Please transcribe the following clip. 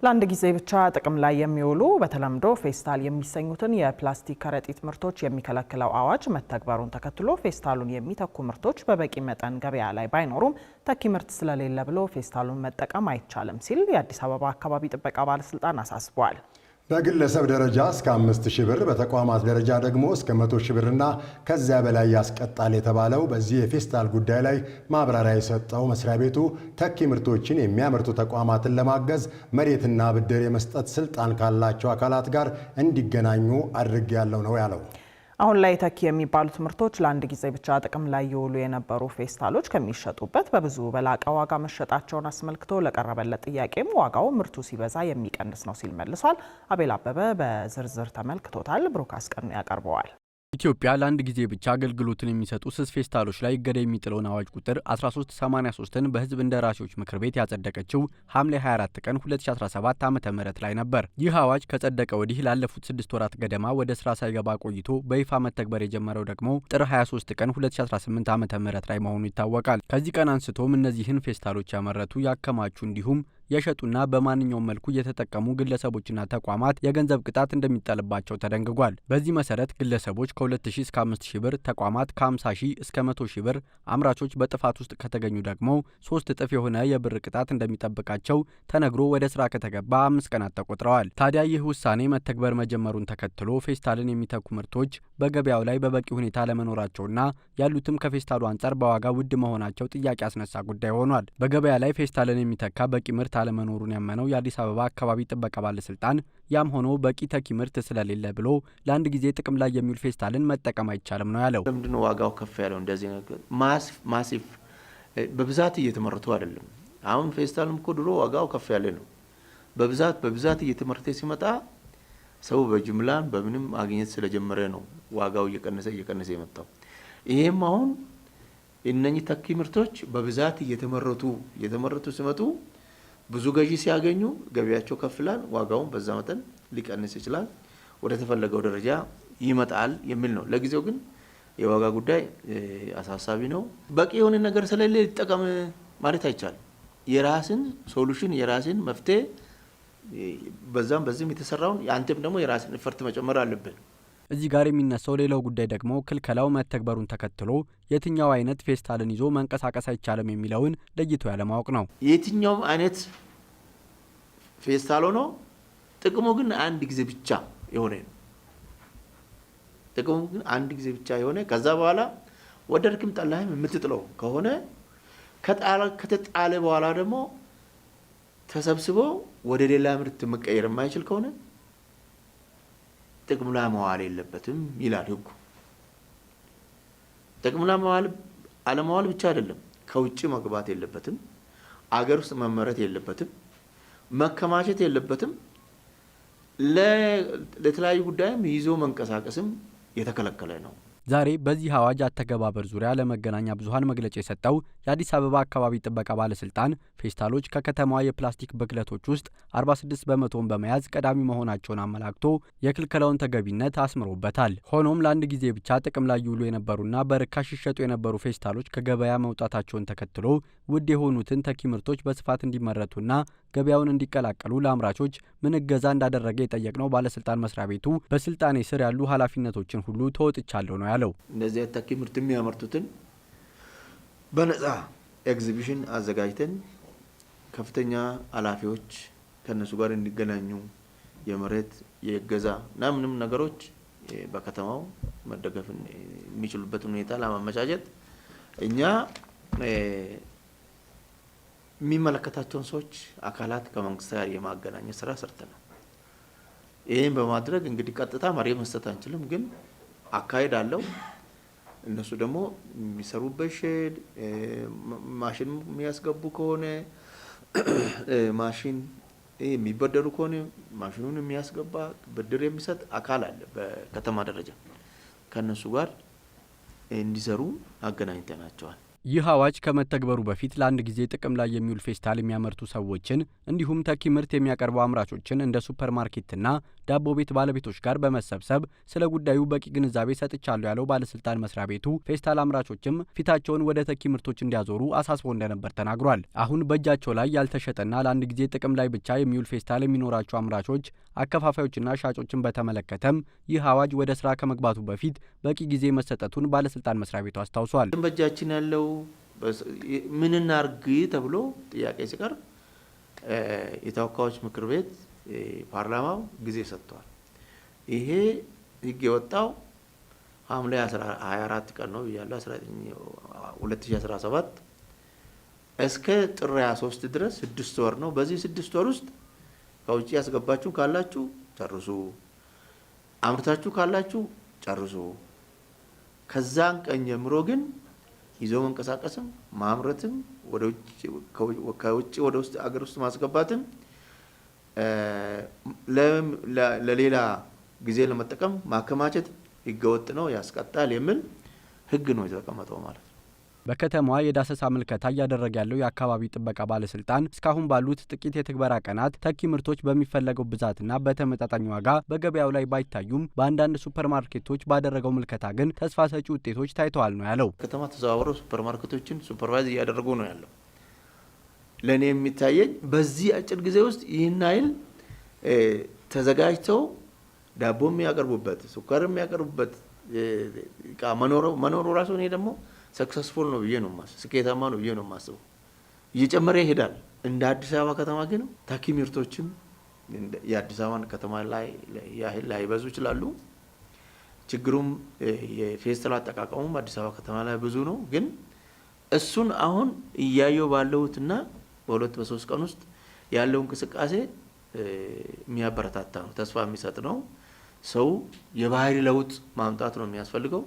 ለአንድ ጊዜ ብቻ ጥቅም ላይ የሚውሉ በተለምዶ ፌስታል የሚሰኙትን የፕላስቲክ ከረጢት ምርቶች የሚከለክለው አዋጅ መተግበሩን ተከትሎ ፌስታሉን የሚተኩ ምርቶች በበቂ መጠን ገበያ ላይ ባይኖሩም ተኪ ምርት ስለሌለ ብሎ ፌስታሉን መጠቀም አይቻልም ሲል የአዲስ አበባ አካባቢ ጥበቃ ባለስልጣን አሳስቧል። በግለሰብ ደረጃ እስከ 5000 ብር በተቋማት ደረጃ ደግሞ እስከ 100,000 ብርና ከዚያ በላይ ያስቀጣል የተባለው በዚህ የፌስታል ጉዳይ ላይ ማብራሪያ የሰጠው መስሪያ ቤቱ ተኪ ምርቶችን የሚያመርቱ ተቋማትን ለማገዝ መሬትና ብድር የመስጠት ስልጣን ካላቸው አካላት ጋር እንዲገናኙ አድርጌያለሁ ነው ያለው። አሁን ላይ ተኪ የሚባሉት ምርቶች ለአንድ ጊዜ ብቻ ጥቅም ላይ ይውሉ የነበሩ ፌስታሎች ከሚሸጡበት በብዙ በላቀ ዋጋ መሸጣቸውን አስመልክቶ ለቀረበለት ጥያቄም ዋጋው ምርቱ ሲበዛ የሚቀንስ ነው ሲል መልሷል። አቤል አበበ በዝርዝር ተመልክቶታል። ብሩክ አስቀኑ ያቀርበዋል። ኢትዮጵያ ለአንድ ጊዜ ብቻ አገልግሎትን የሚሰጡ ስስ ፌስታሎች ላይ እገዳ የሚጥለውን አዋጅ ቁጥር 1383ን በሕዝብ እንደራሴዎች ምክር ቤት ያጸደቀችው ሐምሌ 24 ቀን 2017 ዓ.ም ላይ ነበር። ይህ አዋጅ ከጸደቀ ወዲህ ላለፉት 6 ወራት ገደማ ወደ ስራ ሳይገባ ቆይቶ በይፋ መተግበር የጀመረው ደግሞ ጥር 23 ቀን 2018 ዓ.ም ላይ መሆኑ ይታወቃል። ከዚህ ቀን አንስቶም እነዚህን ፌስታሎች ያመረቱ ያከማቹ እንዲሁም የሸጡና በማንኛውም መልኩ የተጠቀሙ ግለሰቦችና ተቋማት የገንዘብ ቅጣት እንደሚጣልባቸው ተደንግጓል። በዚህ መሰረት ግለሰቦች ከ2000 እስከ 5000 ብር፣ ተቋማት ከ50,000 እስከ 100,000 ብር፣ አምራቾች በጥፋት ውስጥ ከተገኙ ደግሞ 3 እጥፍ የሆነ የብር ቅጣት እንደሚጠብቃቸው ተነግሮ ወደ ስራ ከተገባ 5 ቀናት ተቆጥረዋል። ታዲያ ይህ ውሳኔ መተግበር መጀመሩን ተከትሎ ፌስታልን የሚተኩ ምርቶች በገበያው ላይ በበቂ ሁኔታ ለመኖራቸውና ያሉትም ከፌስታሉ አንጻር በዋጋ ውድ መሆናቸው ጥያቄ ያስነሳ ጉዳይ ሆኗል። በገበያ ላይ ፌስታልን የሚተካ በቂ ምርት አለመኖሩን ያመነው የአዲስ አበባ አካባቢ ጥበቃ ባለስልጣን ያም ሆኖ በቂ ተኪ ምርት ስለሌለ ብሎ ለአንድ ጊዜ ጥቅም ላይ የሚውል ፌስታልን መጠቀም አይቻልም ነው ያለው። ለምንድነው ዋጋው ከፍ ያለው? እንደዚህ ነገር ማሲፍ በብዛት እየተመረቱ አይደለም። አሁን ፌስታልም እኮ ድሮ ዋጋው ከፍ ያለ ነው። በብዛት እየተመረተ ሲመጣ ሰው በጅምላን በምንም ማግኘት ስለጀመረ ነው ዋጋው እየቀነሰ የመጣው። ይሄም አሁን እነኚህ ተኪ ምርቶች በብዛት እየተመረቱ ሲመጡ ብዙ ገዢ ሲያገኙ ገበያቸው ከፍላል፣ ዋጋውን በዛ መጠን ሊቀንስ ይችላል፣ ወደ ተፈለገው ደረጃ ይመጣል የሚል ነው። ለጊዜው ግን የዋጋ ጉዳይ አሳሳቢ ነው። በቂ የሆነ ነገር ስለሌለ ሊጠቀም ማለት አይቻልም። የራስን ሶሉሽን የራስን መፍትሄ በዚህም የተሰራውን አንተም ደግሞ የራስን ኤፈርት መጨመር አለብን። እዚህ ጋር የሚነሳው ሌላው ጉዳይ ደግሞ ክልከላው መተግበሩን ተከትሎ የትኛው አይነት ፌስታልን ይዞ መንቀሳቀስ አይቻልም የሚለውን ለይቶ ያለማወቅ ነው። የትኛው አይነት ፌስታል ሆኖ ጥቅሙ ግን አንድ ጊዜ ብቻ የሆነ ነው። ጥቅሙ ግን አንድ ጊዜ ብቻ የሆነ ከዛ በኋላ ወደድክም ጠላህም የምትጥለው ከሆነ ከተጣለ በኋላ ደግሞ ተሰብስቦ ወደ ሌላ ምርት መቀየር የማይችል ከሆነ ጥቅም ላይ መዋል የለበትም ይላል ሕጉ። ጥቅም ላይ አለመዋል ብቻ አይደለም፣ ከውጭ መግባት የለበትም፣ አገር ውስጥ መመረት የለበትም፣ መከማቸት የለበትም፣ ለተለያዩ ጉዳይም ይዞ መንቀሳቀስም የተከለከለ ነው። ዛሬ በዚህ አዋጅ አተገባበር ዙሪያ ለመገናኛ ብዙሃን መግለጫ የሰጠው የአዲስ አበባ አካባቢ ጥበቃ ባለስልጣን ፌስታሎች ከከተማዋ የፕላስቲክ ብክለቶች ውስጥ 46 በመቶን በመያዝ ቀዳሚ መሆናቸውን አመላክቶ የክልከላውን ተገቢነት አስምሮበታል። ሆኖም ለአንድ ጊዜ ብቻ ጥቅም ላይ ይውሉ የነበሩና በርካሽ ይሸጡ የነበሩ ፌስታሎች ከገበያ መውጣታቸውን ተከትሎ ውድ የሆኑትን ተኪ ምርቶች በስፋት እንዲመረቱና ገበያውን እንዲቀላቀሉ ለአምራቾች ምን እገዛ እንዳደረገ የጠየቅነው ባለስልጣን መስሪያ ቤቱ በስልጣኔ ስር ያሉ ኃላፊነቶችን ሁሉ ተወጥቻለሁ ነው ያለው። እነዚህ ተኪ ምርት የሚያመርቱትን በነጻ ኤግዚቢሽን አዘጋጅተን ከፍተኛ ኃላፊዎች ከነሱ ጋር እንዲገናኙ የመሬት የእገዛ እና ምንም ነገሮች በከተማው መደገፍ የሚችሉበት ሁኔታ ለማመቻቸት እኛ የሚመለከታቸውን ሰዎች አካላት ከመንግስት ጋር የማገናኘት ስራ ሰርተናል። ይህን በማድረግ እንግዲህ ቀጥታ መሬት መስጠት አንችልም፣ ግን አካሄድ አለው። እነሱ ደግሞ የሚሰሩበት ሼድ ማሽን የሚያስገቡ ከሆነ ማሽን የሚበደሩ ከሆነ ማሽኑን የሚያስገባ ብድር የሚሰጥ አካል አለ። በከተማ ደረጃ ከነሱ ጋር እንዲሰሩ አገናኝተናቸዋል። ይህ አዋጅ ከመተግበሩ በፊት ለአንድ ጊዜ ጥቅም ላይ የሚውል ፌስታል የሚያመርቱ ሰዎችን እንዲሁም ተኪ ምርት የሚያቀርቡ አምራቾችን እንደ ሱፐርማርኬትና ዳቦ ቤት ባለቤቶች ጋር በመሰብሰብ ስለ ጉዳዩ በቂ ግንዛቤ ሰጥቻለሁ ያለው ባለስልጣን መስሪያ ቤቱ ፌስታል አምራቾችም ፊታቸውን ወደ ተኪ ምርቶች እንዲያዞሩ አሳስቦ እንደነበር ተናግሯል። አሁን በእጃቸው ላይ ያልተሸጠና ለአንድ ጊዜ ጥቅም ላይ ብቻ የሚውል ፌስታል የሚኖራቸው አምራቾች፣ አከፋፋዮችና ሻጮችን በተመለከተም ይህ አዋጅ ወደ ስራ ከመግባቱ በፊት በቂ ጊዜ መሰጠቱን ባለስልጣን መስሪያ ቤቱ አስታውሷል። በእጃችን ያለው ምን እናርግ ተብሎ ጥያቄ ሲቀርብ የተወካዮች ምክር ቤት ፓርላማው ጊዜ ሰጥቷል። ይሄ ህግ የወጣው ሐምሌ 24 ቀን ነው ያለው 2017 እስከ ጥር 23 ድረስ 6 ወር ነው። በዚህ 6 ወር ውስጥ ከውጭ ያስገባችሁ ካላችሁ ጨርሱ፣ አምርታችሁ ካላችሁ ጨርሱ። ከዛን ቀን ጀምሮ ግን ይዞ መንቀሳቀስም ማምረትም ወደ ውጭ ከውጭ ወደ ውስጥ አገር ውስጥ ማስገባትም ለሌላ ጊዜ ለመጠቀም ማከማቸት ህገወጥ ነው፣ ያስቀጣል የሚል ህግ ነው የተቀመጠው ማለት ነው። በከተማዋ የዳሰሳ ምልከታ እያደረገ ያለው የአካባቢ ጥበቃ ባለስልጣን እስካሁን ባሉት ጥቂት የትግበራ ቀናት ተኪ ምርቶች በሚፈለገው ብዛትና በተመጣጣኝ ዋጋ በገበያው ላይ ባይታዩም በአንዳንድ ሱፐርማርኬቶች ባደረገው ምልከታ ግን ተስፋ ሰጪ ውጤቶች ታይተዋል ነው ያለው። ከተማ ተዘዋውረው ሱፐርማርኬቶችን ሱፐርቫይዝ እያደረጉ ነው ያለው። ለኔ የሚታየኝ በዚህ አጭር ጊዜ ውስጥ ይህን አይል ተዘጋጅተው ዳቦ የሚያቀርቡበት ስኳር የሚያቀርቡበት እቃ መኖሩ ራሱ እኔ ደግሞ ሰክሰስፉል ነው ብዬ ነው ማስበው፣ ስኬታማ ነው ብዬ ነው ማስበው። እየጨመረ ይሄዳል። እንደ አዲስ አበባ ከተማ ግን ተኪ ምርቶችም የአዲስ አበባን ከተማ ላይ ያህል ላይበዙ ይችላሉ። ችግሩም የፌስታል አጠቃቀሙም አዲስ አበባ ከተማ ላይ ብዙ ነው። ግን እሱን አሁን እያየው ባለውትና በሁለት በሶስት ቀን ውስጥ ያለው እንቅስቃሴ የሚያበረታታ ነው፣ ተስፋ የሚሰጥ ነው። ሰው የባህሪ ለውጥ ማምጣት ነው የሚያስፈልገው።